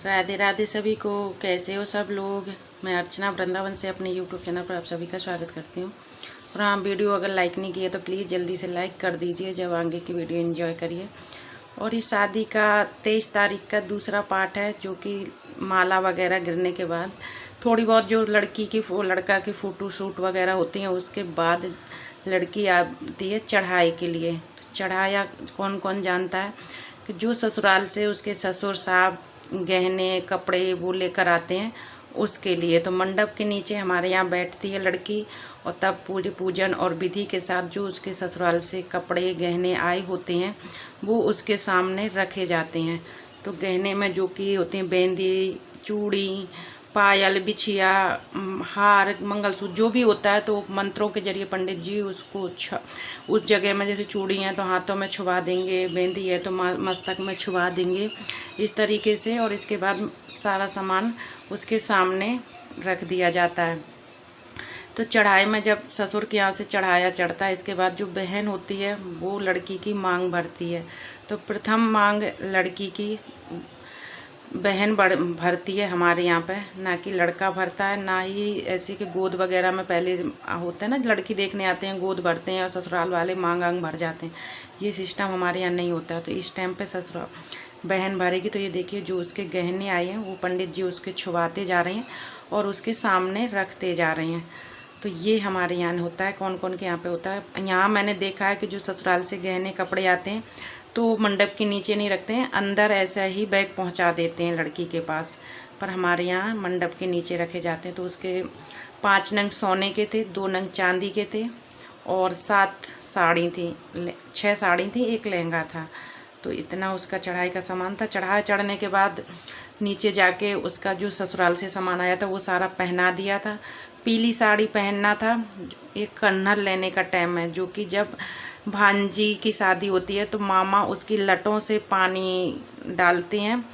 राधे राधे सभी को। कैसे हो सब लोग। मैं अर्चना वृंदावन से अपने यूट्यूब चैनल पर आप सभी का स्वागत करती हूँ। और हाँ, वीडियो अगर लाइक नहीं किए तो प्लीज़ जल्दी से लाइक कर दीजिए, जब आगे की वीडियो एंजॉय करिए। और इस शादी का 23 तारीख का दूसरा पार्ट है, जो कि माला वगैरह गिरने के बाद थोड़ी बहुत जो लड़की की लड़का की फ़ोटो शूट वगैरह होती हैं, उसके बाद लड़की आती है चढ़ाई के लिए। तो चढ़ाया कौन कौन जानता है कि जो ससुराल से उसके ससुर साहब गहने कपड़े वो लेकर आते हैं, उसके लिए। तो मंडप के नीचे हमारे यहाँ बैठती है लड़की, और तब पूरे पूजन और विधि के साथ जो उसके ससुराल से कपड़े गहने आए होते हैं वो उसके सामने रखे जाते हैं। तो गहने में जो कि होते हैं बेंदी, चूड़ी, पायल, बिछिया, हार, मंगलसूत्र, जो भी होता है, तो मंत्रों के जरिए पंडित जी उसको उस जगह में, जैसे चूड़ी हैं तो हाथों में छुपा देंगे, बेंदी है तो मस्तक में छुपा देंगे, इस तरीके से। और इसके बाद सारा सामान उसके सामने रख दिया जाता है। तो चढ़ाई में जब ससुर के यहाँ से चढ़ाया चढ़ता है, इसके बाद जो बहन होती है वो लड़की की मांग भरती है। तो प्रथम मांग लड़की की बहन भरती है हमारे यहाँ पे, ना कि लड़का भरता है। ना ही ऐसे कि गोद वगैरह में पहले होता है ना, लड़की देखने आते हैं गोद भरते हैं और ससुराल वाले मांग आंग भर जाते हैं, ये सिस्टम हमारे यहाँ नहीं होता है। तो इस टाइम पे ससुराल बहन भरेगी। तो ये देखिए जो उसके गहने आए हैं वो पंडित जी उसके छुपाते जा रहे हैं और उसके सामने रखते जा रहे हैं। तो ये हमारे यहाँ होता है। कौन कौन के यहाँ पे होता है, यहाँ मैंने देखा है कि जो ससुराल से गहने कपड़े आते हैं तो मंडप के नीचे नहीं रखते हैं, अंदर ऐसा ही बैग पहुंचा देते हैं लड़की के पास। पर हमारे यहाँ मंडप के नीचे रखे जाते हैं। तो उसके 5 नंग सोने के थे, 2 नंग चांदी के थे और 7 साड़ी थी, 6 साड़ी थी, 1 लहंगा था। तो इतना उसका चढ़ाई का सामान था। चढ़ने के बाद नीचे जाके उसका जो ससुराल से सामान आया था वो सारा पहना दिया था। पीली साड़ी पहनना था। एक कन्हर लेने का टाइम है, जो कि जब भांजी की शादी होती है तो मामा उसकी लटों से पानी डालते हैं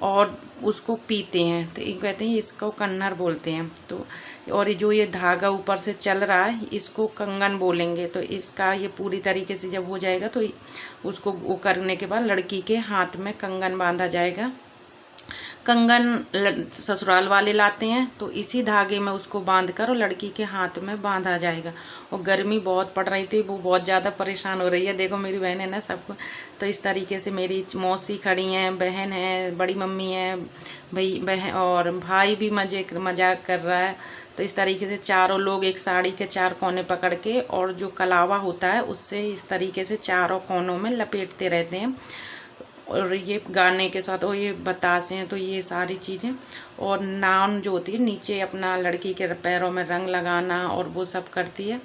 और उसको पीते हैं, तो ये कहते हैं, इसको कन्हर बोलते हैं। तो और जो ये धागा ऊपर से चल रहा है इसको कंगन बोलेंगे। तो इसका ये पूरी तरीके से जब हो जाएगा तो उसको वो करने के बाद लड़की के हाथ में कंगन बांधा जाएगा। कंगन ससुराल वाले लाते हैं, तो इसी धागे में उसको बांधकर और लड़की के हाथ में बांधा जाएगा। और गर्मी बहुत पड़ रही थी, वो बहुत ज़्यादा परेशान हो रही है। देखो मेरी बहन है ना सबको, तो इस तरीके से मेरी मौसी खड़ी हैं, बहन है, बड़ी मम्मी है, भाई बहन और भाई भी मजाक कर रहा है। तो इस तरीके से चारों लोग एक साड़ी के 4 कोने पकड़ के और जो कलावा होता है उससे इस तरीके से चारों कोनों में लपेटते रहते हैं। और ये गाने के साथ, और ये बतासे हैं, तो ये सारी चीज़ें। और नान जो होती है नीचे अपना लड़की के पैरों में रंग लगाना और वो सब करती है।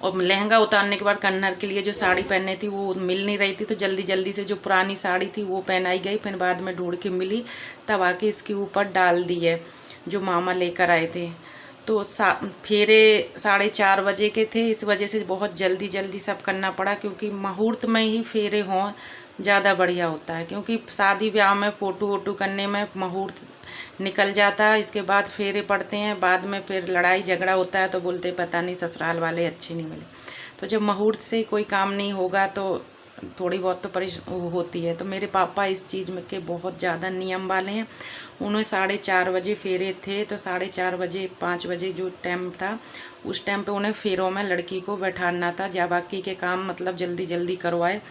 और लहंगा उतारने के बाद कन्हर के लिए जो साड़ी पहननी थी वो मिल नहीं रही थी, तो जल्दी जल्दी से जो पुरानी साड़ी थी वो पहनाई गई। फिर बाद में ढूंढ के मिली, तब आके इसके ऊपर डाल दी है जो मामा लेकर आए थे। तो फेरे 4:30 बजे के थे, इस वजह से बहुत जल्दी जल्दी सब करना पड़ा, क्योंकि मुहूर्त में ही फेरे हों ज़्यादा बढ़िया होता है। क्योंकि शादी ब्याह में फ़ोटो वोटो करने में मुहूर्त निकल जाता है, इसके बाद फेरे पड़ते हैं, बाद में फिर लड़ाई झगड़ा होता है, तो बोलते पता नहीं ससुराल वाले अच्छे नहीं मिले। तो जब मुहूर्त से कोई काम नहीं होगा तो थोड़ी बहुत तो परेशानी होती है। तो मेरे पापा इस चीज़ में के बहुत ज़्यादा नियम वाले हैं। उन्हें 4:30 बजे फेरे थे, तो 4:30 बजे 5 बजे जो टाइम था उस टाइम पे उन्हें फेरों में लड़की को बैठाना था, या बाकी के काम मतलब जल्दी जल्दी करवाए।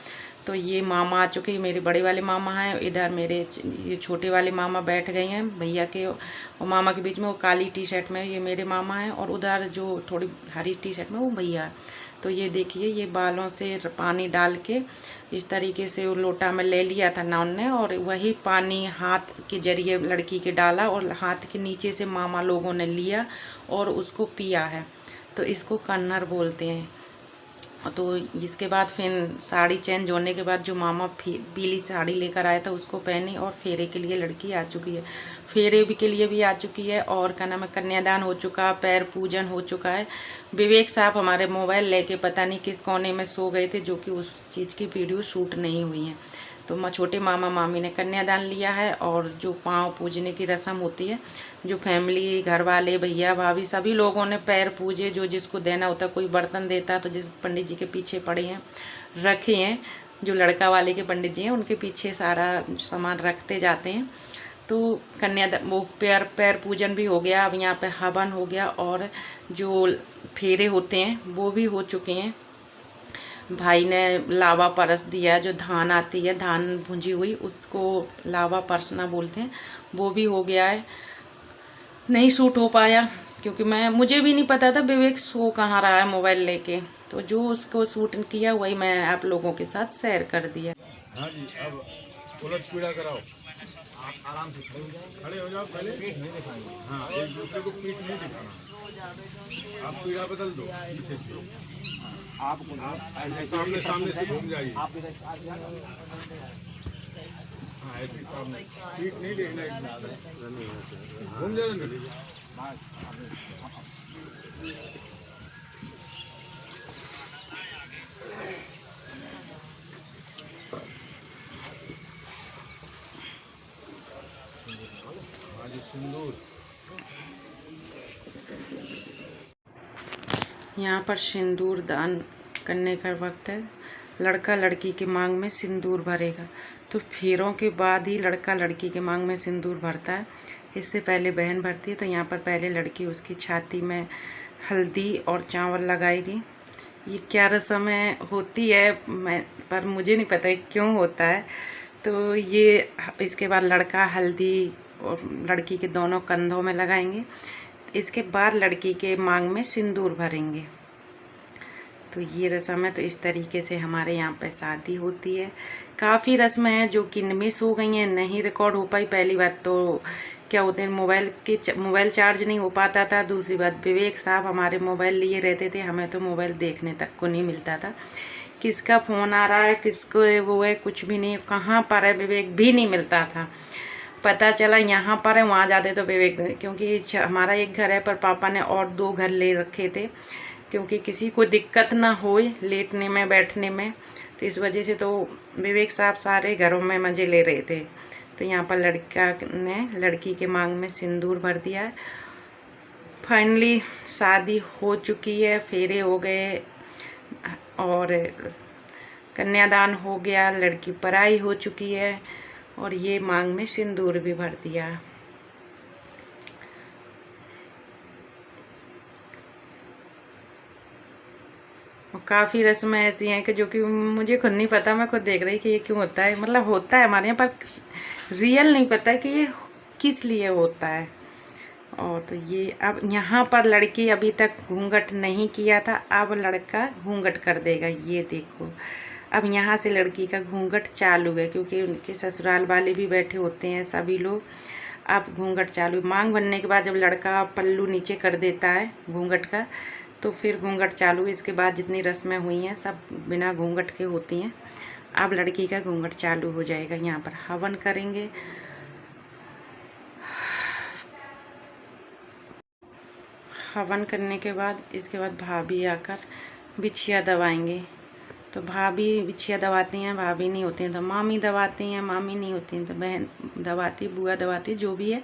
तो ये मामा आ चुके, मेरे बड़े वाले मामा हैं, इधर मेरे ये छोटे वाले मामा बैठ गए हैं भैया के और मामा के बीच में। वो काली टी-शर्ट में ये मेरे मामा हैं, और उधर जो थोड़ी हरी टी-शर्ट में वो भैया है। तो ये देखिए, ये बालों से पानी डाल के इस तरीके से वो लोटा में ले लिया था नान ने, और वही पानी हाथ के जरिए लड़की के डाला और हाथ के नीचे से मामा लोगों ने लिया और उसको पिया है। तो इसको कन्हर बोलते हैं। तो इसके बाद फिर साड़ी चेंज होने के बाद जो मामा पीली साड़ी लेकर आया था उसको पहनी, और फेरे के लिए लड़की आ चुकी है। फेरे भी के लिए भी आ चुकी है, और क्या नाम है, कन्यादान हो चुका, पैर पूजन हो चुका है। विवेक साहब हमारे मोबाइल लेके पता नहीं किस कोने में सो गए थे, जो कि उस चीज़ की वीडियो शूट नहीं हुई है। तो छोटे मामा मामी ने कन्यादान लिया है, और जो पाँव पूजने की रस्म होती है, जो फैमिली घर वाले भैया भाभी सभी लोगों ने पैर पूजे, जो जिसको देना होता, कोई बर्तन देता तो जिस पंडित जी के पीछे पड़े हैं रखे हैं, जो लड़का वाले के पंडित जी हैं उनके पीछे सारा सामान रखते जाते हैं। तो वो पैर पूजन भी हो गया। अब यहाँ पे हवन हो गया और जो फेरे होते हैं वो भी हो चुके हैं। भाई ने लावा परस दिया, जो धान आती है, धान भुंजी हुई, उसको लावा परसना बोलते हैं, वो भी हो गया है। नहीं शूट हो पाया क्योंकि मुझे भी नहीं पता था विवेक सो कहाँ रहा है मोबाइल लेके, तो जो उसको शूट किया वही मैं आप लोगों के साथ शेयर कर दिया। हाँ जी, अब उलट पीड़ा कराओ, आप आराम से खड़े हो जाओ। पहले पीठ नहीं दिखाएंगे, हाँ, एक दूसरे को पीठ नहीं दिखाना। आप पीड़ा बदल दो पीछे से, आपको सामने सामने से घूम जाइए। हाँ, ऐसे सामने पीठ नहीं देखना, घूम जाना। सिंदूर यहाँ पर सिंदूर दान करने का वक्त है। लड़का लड़की के मांग में सिंदूर भरेगा। तो फेरों के बाद ही लड़का लड़की के मांग में सिंदूर भरता है, इससे पहले बहन भरती है। तो यहाँ पर पहले लड़की उसकी छाती में हल्दी और चावल लगाएगी। ये क्या रस्म है होती है पर मुझे नहीं पता है क्यों होता है। तो ये इसके बाद लड़का हल्दी और लड़की के दोनों कंधों में लगाएंगे। इसके बाद लड़की के मांग में सिंदूर भरेंगे। तो ये रस्म है। तो इस तरीके से हमारे यहाँ पे शादी होती है। काफ़ी रस्में हैं जो कि मिस हो गई हैं, नहीं रिकॉर्ड हो पाई। पहली बात तो क्या होते हैं, मोबाइल चार्ज नहीं हो पाता था। दूसरी बात, विवेक साहब हमारे मोबाइल लिए रहते थे, हमें तो मोबाइल देखने तक को नहीं मिलता था। किसका फ़ोन आ रहा है, किसको वो है, कुछ भी नहीं, कहाँ पर है विवेक भी नहीं मिलता था। पता चला यहाँ पर है, वहाँ जाते तो विवेक, क्योंकि हमारा एक घर है पर पापा ने और 2 घर ले रखे थे, क्योंकि किसी को दिक्कत ना हो लेटने में बैठने में। तो इस वजह से तो विवेक साहब सारे घरों में मज़े ले रहे थे। तो यहाँ पर लड़का ने लड़की के मांग में सिंदूर भर दिया है। फाइनली शादी हो चुकी है, फेरे हो गए और कन्यादान हो गया, लड़की पराई हो चुकी है और ये मांग में सिंदूर भी भर दिया। और काफ़ी रस्में ऐसी हैं कि जो कि मुझे खुद नहीं पता, मैं खुद देख रही कि ये क्यों होता है। मतलब होता है हमारे यहाँ पर रियल नहीं पता कि ये किस लिए होता है। और तो ये अब यहाँ पर लड़की अभी तक घूंघट नहीं किया था, अब लड़का घूंघट कर देगा। ये देखो, अब यहाँ से लड़की का घूंघट चालू है, क्योंकि उनके ससुराल वाले भी बैठे होते हैं सभी लोग। अब घूंघट चालू, मांग बनने के बाद जब लड़का पल्लू नीचे कर देता है घूंघट का, तो फिर घूंघट चालू। इसके बाद जितनी रस्में हुई हैं सब बिना घूंघट के होती हैं। अब लड़की का घूंघट चालू हो जाएगा। यहाँ पर हवन करेंगे। हवन करने के बाद इसके बाद भाभी आकर बिछिया दबाएंगे। तो भाभी बिछिया दबाती हैं, भाभी नहीं होती हैं तो मामी दबाती हैं, मामी नहीं होती हैं तो बहन दबाती, बुआ दबाती, जो भी है।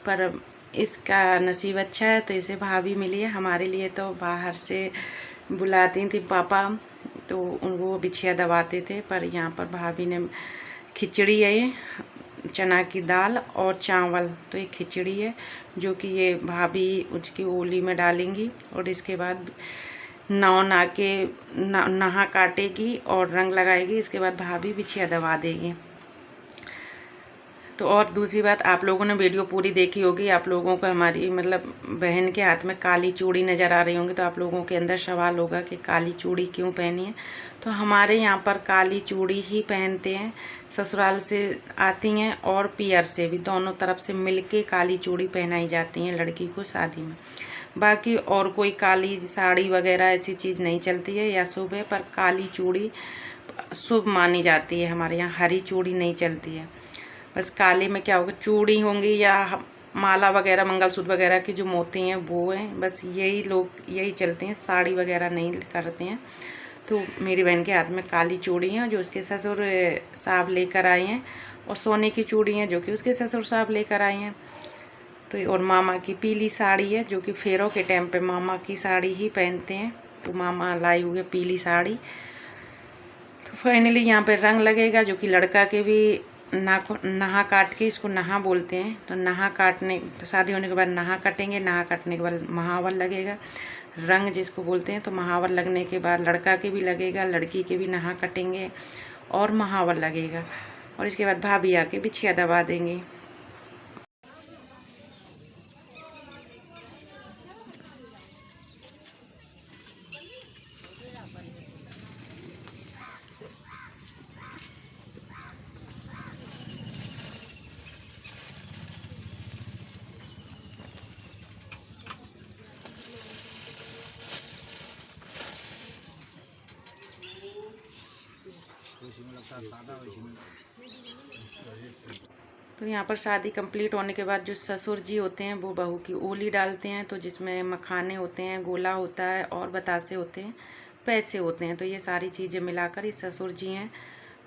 पर इसका नसीब अच्छा है तो इसे भाभी मिली है। हमारे लिए तो बाहर से बुलाती थी पापा, तो उनको बिछिया दबाते थे। पर यहाँ पर भाभी ने खिचड़ी है, ये चना की दाल और चावल, तो ये खिचड़ी है जो कि ये भाभी उसकी ओली में डालेंगी। और इसके बाद नहा काटेगी और रंग लगाएगी। इसके बाद भाभी बिछिया दबा देगी। तो और दूसरी बात, आप लोगों ने वीडियो पूरी देखी होगी, आप लोगों को हमारी मतलब बहन के हाथ में काली चूड़ी नज़र आ रही होंगी। तो आप लोगों के अंदर सवाल होगा कि काली चूड़ी क्यों पहनी है। तो हमारे यहाँ पर काली चूड़ी ही पहनते हैं, ससुराल से आती हैं और पियर से भी, दोनों तरफ से मिलके काली चूड़ी पहनाई जाती हैं लड़की को शादी में। बाकी और कोई काली साड़ी वगैरह ऐसी चीज़ नहीं चलती है या शुभ है, पर काली चूड़ी शुभ मानी जाती है हमारे यहाँ। हरी चूड़ी नहीं चलती है। बस काले में क्या होगा, चूड़ी होंगी या माला वगैरह, मंगलसूत्र वगैरह की जो मोती हैं वो हैं, बस यही लोग यही चलते हैं, साड़ी वगैरह नहीं करते हैं। तो मेरी बहन के हाथ में काली चूड़ी हैं जो उसके ससुर साहब लेकर आए हैं, और सोने की चूड़ी हैं जो कि उसके ससुर साहब लेकर आए हैं। तो और मामा की पीली साड़ी है जो कि फेरों के टाइम पे मामा की साड़ी ही पहनते हैं, तो मामा लाई हुई है पीली साड़ी। तो फाइनली यहाँ पे रंग लगेगा जो कि लड़का के भी नहा काट के इसको नहा बोलते हैं। तो नहा काटने, शादी होने के बाद नहा काटेंगे, नहा काटने के बाद महावर लगेगा, रंग जिसको बोलते हैं। तो महावर लगने के बाद लड़का के भी लगेगा, लड़की के भी नहा काटेंगे और महावर लगेगा। और इसके बाद भाभी आके बिछिया दबा देंगे। तो यहाँ पर शादी कंप्लीट होने के बाद जो ससुर जी होते हैं वो बहू की ओली डालते हैं। तो जिसमें मखाने होते हैं, गोला होता है और बतासे होते हैं, पैसे होते हैं। तो ये सारी चीज़ें मिलाकर ये ससुर जी हैं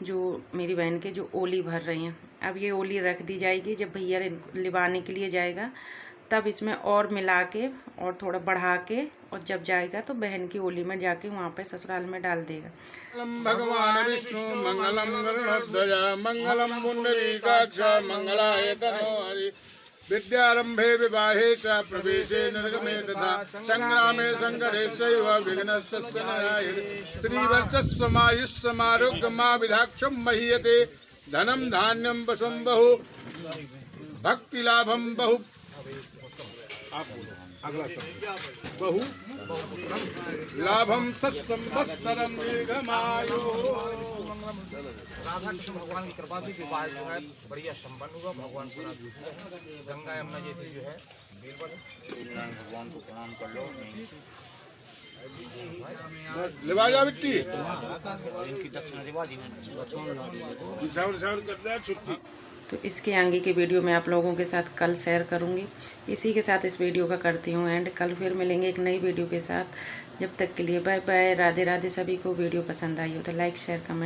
जो मेरी बहन के जो ओली भर रही हैं। अब ये ओली रख दी जाएगी, जब भैया लिबाने के लिए जाएगा तब इसमें और मिला के और थोड़ा बढ़ा के, और जब जाएगा तो बहन की ओली में जाके वहाँ पे ससुराल में डाल देगा। भगवान विष्णु मंगलम गरुड़ध्वज मंगलम पुंडरीकाक्ष मंगलाय तनो हरि विद्यारंभे विवाहे च प्रवेशे निर्गमे तथा संग्रामे संकटेषैव विघ्नस्य नारायणे श्रीवर्चस्वमायुष्यमारोग्यमा विधाक्षं महीयते धनं धान्यं वशं बहु भक्तिलाभं बहु। अगला शब्द बहु लाभम सत्संवत्सरम दीर्घमायु। राधा कृष्ण भगवान की कृपा से विवाह जो है बढ़िया संपन्न हुआ। भगवान पूरा गंगा यमुना जैसे जो है भगवान को प्रणाम कर लो। लिबाजा बिट्टी इनकी दक्षिणा रिवाज छुट्टी। तो इसके आगे की वीडियो मैं आप लोगों के साथ कल शेयर करूंगी। इसी के साथ इस वीडियो का करती हूँ एंड। कल फिर मिलेंगे एक नई वीडियो के साथ। जब तक के लिए बाय बाय, राधे राधे। सभी को वीडियो पसंद आई हो तो लाइक शेयर कमेंट